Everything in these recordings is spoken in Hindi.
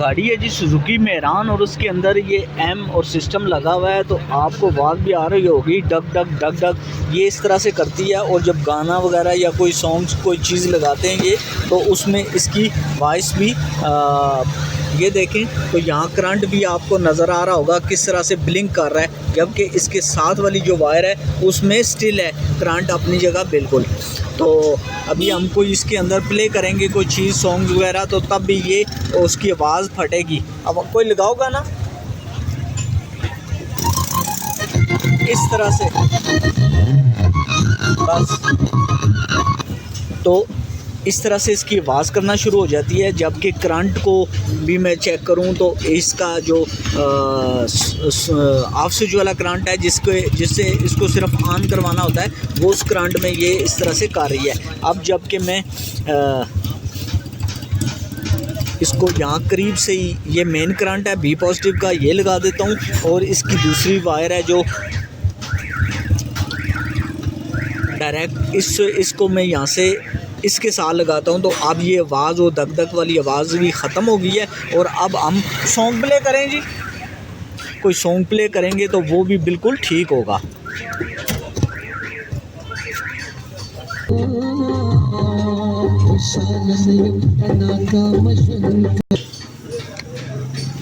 गाड़ी है जी सुजुकी मेहरान और उसके अंदर ये एम और सिस्टम लगा हुआ है। तो आपको आवाज़ भी आ रही होगी डग डग डग डग, ये इस तरह से करती है। और जब गाना वगैरह या कोई सॉन्ग्स कोई चीज़ लगाते हैं ये, तो उसमें इसकी वॉइस भी ये देखें तो यहाँ करंट भी आपको नज़र आ रहा होगा किस तरह से ब्लिंक कर रहा है, जबकि इसके साथ वाली जो वायर है उसमें स्टिल है करंट अपनी जगह बिल्कुल। तो अभी हम कोई इसके अंदर प्ले करेंगे कोई चीज़ सॉन्ग वगैरह, तो तब भी ये उसकी आवाज़ फटेगी। अब कोई लगाओगा ना इस तरह से बस, तो इस तरह से इसकी आवाज़ करना शुरू हो जाती है। जबकि करंट को भी मैं चेक करूं तो इसका जो ऑफ स्विच वाला करंट है जिससे इसको सिर्फ ऑन करवाना होता है, वो उस करंट में ये इस तरह से कर रही है। अब जबकि मैं इसको यहाँ करीब से ही ये मेन करंट है बी पॉजिटिव का, ये लगा देता हूँ। और इसकी दूसरी वायर है जो डायरेक्ट इसको मैं यहाँ से इसके साथ लगाता हूँ। तो अब ये आवाज़ वो दक दक वाली आवाज़ भी ख़त्म हो गई है। और अब हम सॉन्ग प्ले करें जी, कोई सॉन्ग प्ले करेंगे तो वो भी बिल्कुल ठीक होगा।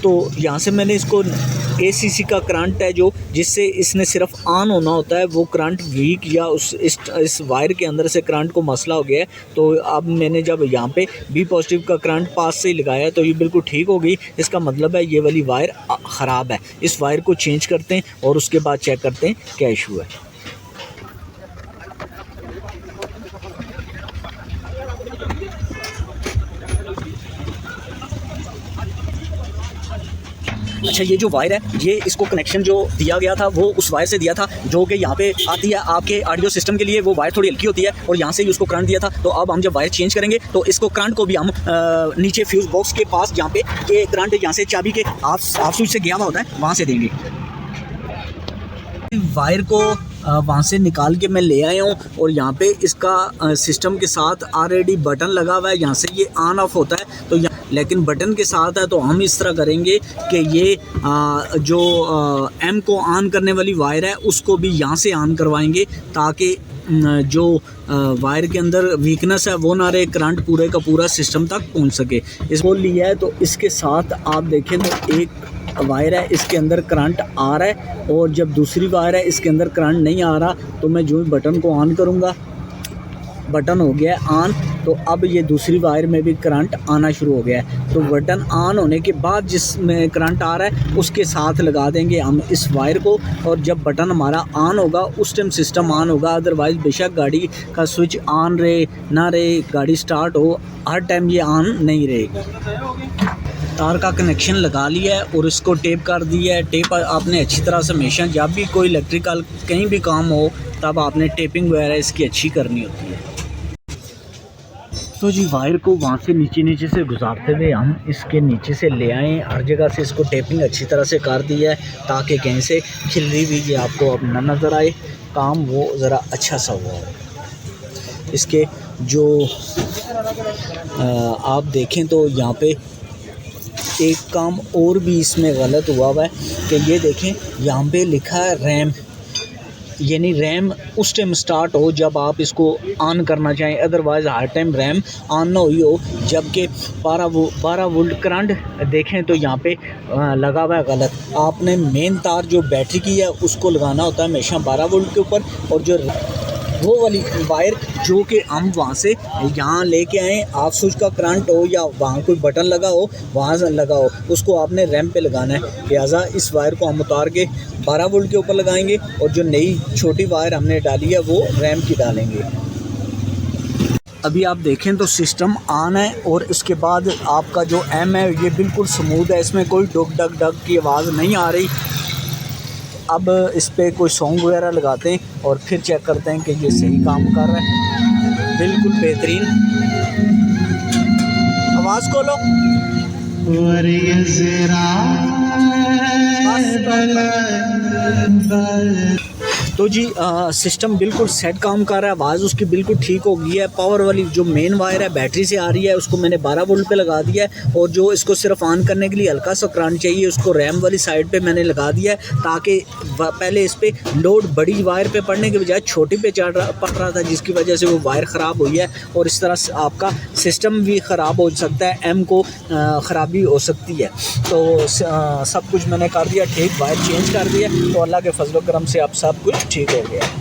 तो यहाँ से मैंने इसको एसीसी का करंट है जो जिससे इसने सिर्फ ऑन होना होता है, वो करंट वीक या इस वायर के अंदर से करंट को मसला हो गया है। तो अब मैंने जब यहाँ पे बी पॉजिटिव का करंट पास से ही लगाया तो ये बिल्कुल ठीक हो गई। इसका मतलब है ये वाली वायर ख़राब है। इस वायर को चेंज करते हैं और उसके बाद चेक करते हैं क्या इशू है। अच्छा, ये जो वायर है ये इसको कनेक्शन जो दिया गया था वो उस वायर से दिया था जो कि यहाँ पे आती है आपके ऑडियो सिस्टम के लिए। वो वायर थोड़ी हल्की होती है और यहाँ से ही उसको करंट दिया था। तो अब हम जब वायर चेंज करेंगे तो इसको करंट को भी हम नीचे फ्यूज़ बॉक्स के पास जहाँ पे ये करंट यहाँ से चाबी के ऑफ स्विच से गया हुआ होता है वहाँ से देंगे। वायर को वहाँ से निकाल के मैं ले आया हूँ और यहाँ पे इसका सिस्टम के साथ ऑलरेडी बटन लगा हुआ है, यहाँ से ये ऑन ऑफ होता है। तो लेकिन बटन के साथ है तो हम इस तरह करेंगे कि ये जो एम को ऑन करने वाली वायर है उसको भी यहाँ से ऑन करवाएंगे ताकि जो वायर के अंदर वीकनेस है वो ना रहे, करंट पूरे का पूरा सिस्टम तक पहुँच सके। इसको लिया है तो इसके साथ आप देखें तो एक वायर है इसके अंदर करंट आ रहा है और जब दूसरी वायर है इसके अंदर करंट नहीं आ रहा। तो मैं जो बटन को ऑन करूँगा, बटन हो गया है ऑन, तो अब ये दूसरी वायर में भी करंट आना शुरू हो गया है। तो बटन ऑन होने के बाद जिसमें करंट आ रहा है उसके साथ लगा देंगे हम इस वायर को। और जब बटन हमारा ऑन होगा उस टाइम सिस्टम ऑन होगा। अदरवाइज़ बेशक गाड़ी का स्विच ऑन रहे ना रहे, गाड़ी स्टार्ट हो, हर टाइम ये ऑन नहीं रहेगी। तार का कनेक्शन लगा लिया है और इसको टेप कर दिया है। टेप आपने अच्छी तरह से हमेशा जब भी कोई इलेक्ट्रिकल कहीं भी काम हो तब आपने टेपिंग वगैरह इसकी अच्छी करनी होती है। तो जी वायर को वहाँ से नीचे से गुजारते हुए हम इसके नीचे से ले आए, हर जगह से इसको टेपिंग अच्छी तरह से कर दिया है ताकि कहीं से खिलरी भी ये आपको अब न नज़र आए, काम वो ज़रा अच्छा सा हुआ है। इसके जो आप देखें तो यहाँ पे एक काम और भी इसमें गलत हुआ है कि ये देखें यहाँ पे लिखा है रैम, यानी रैम उस टाइम स्टार्ट हो जब आप इसको ऑन करना चाहें, otherwise her time RAM on ना हुई हो। जबकि 12 वोल्ट करंट देखें तो यहाँ पे लगा हुआ है गलत। आपने मेन तार जो बैटरी की है उसको लगाना होता है हमेशा 12 वोल्ट के ऊपर, और जो वो वाली वायर जो कि हम वहाँ से यहाँ लेके आए, ऑफ स्विच का करंट हो या वहाँ कोई बटन लगा हो वहाँ से लगाओ, उसको आपने रैम पे लगाना है। लिहाजा इस वायर को हम उतार के 12 वोल्ट के ऊपर लगाएंगे और जो नई छोटी वायर हमने डाली है वो रैम की डालेंगे। अभी आप देखें तो सिस्टम ऑन है और उसके बाद आपका जो एम है ये बिल्कुल स्मूथ है, इसमें कोई डग डग डग की आवाज़ नहीं आ रही। अब इस पर कोई सॉन्ग वगैरह लगाते हैं और फिर चेक करते हैं कि ये सही काम कर रहा है। बिल्कुल बेहतरीन, आवाज़ खोलो। तो जी सिस्टम बिल्कुल सेट काम कर रहा है, आवाज़ उसकी बिल्कुल ठीक हो गई है। पावर वाली जो मेन वायर है बैटरी से आ रही है उसको मैंने 12 वोल्ट पे लगा दिया है, और जो इसको सिर्फ ऑन करने के लिए हल्का सा करंट चाहिए उसको रैम वाली साइड पे मैंने लगा दिया है, ताकि पहले इस पे लोड बड़ी वायर पे पड़ने के बजाय छोटी पे पड़ रहा था, जिसकी वजह से वो वायर ख़राब हुई है और इस तरह से आपका सिस्टम भी ख़राब हो सकता है, एम को ख़राबी हो सकती है। तो सब कुछ मैंने कर दिया ठीक, वायर चेंज कर दिया, तो अल्लाह के फजल करम से अब सब कुछ ठीक हो गया।